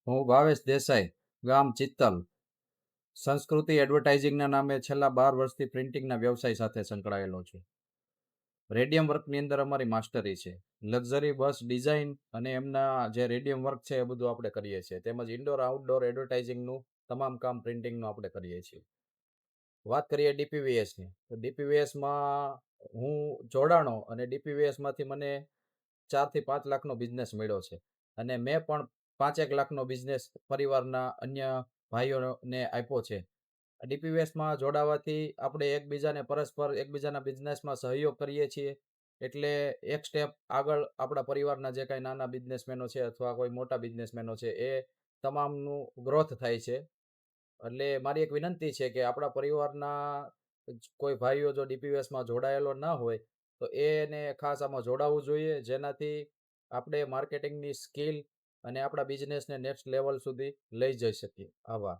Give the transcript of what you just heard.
હું ભાવેશ દેસાઈ, ગામ ચિત્તલ. સંસ્કૃતિ એડવર્ટાઇઝિંગના નામે છેલ્લા 12 વર્ષથી પ્રિન્ટિંગના વ્યવસાય સાથે સંકળાયેલો છું. રેડિયમ વર્કની અંદર અમારી માસ્ટરી છે. લક્ઝરી બસ ડિઝાઇન અને એમના જે રેડિયમ વર્ક છે એ બધું આપણે કરીએ છીએ. તેમજ ઇન્ડોર આઉટડોર એડવર્ટાઇઝિંગનું તમામ કામ પ્રિન્ટિંગનું આપણે કરીએ છીએ. વાત કરીએ ડીપીવીએસની, તો ડીપીવીએસમાં હું જોડાણો અને ડીપીવીએસમાંથી મને 4 થી 5 લાખનો બિઝનેસ મળ્યો છે. અને મેં પણ 5 એક લાખનો બિઝનેસ પરિવારના અન્ય ભાઈઓને આપ્યો છે. ડીપીવીએસમાં જોડાવાથી આપણે એકબીજાને પરસ્પર એકબીજાના બિઝનેસમાં સહયોગ કરીએ છીએ. એટલે એક સ્ટેપ આગળ આપણા પરિવારના જે કાંઈ નાના બિઝનેસમેનો છે અથવા કોઈ મોટા બિઝનેસમેનો છે એ તમામનું ગ્રોથ થાય છે. એટલે મારી એક વિનંતી છે કે આપણા પરિવારના કોઈ ભાઈઓ જો ડીપીવીએસમાં જોડાયેલો ના હોય તો એને ખાસ આમાં જોડાવવું જોઈએ, જેનાથી આપણે માર્કેટિંગની સ્કિલ અને આપણા બિઝનેસને નેક્સ્ટ લેવલ સુધી લઈ જઈ શકીએ. આભાર.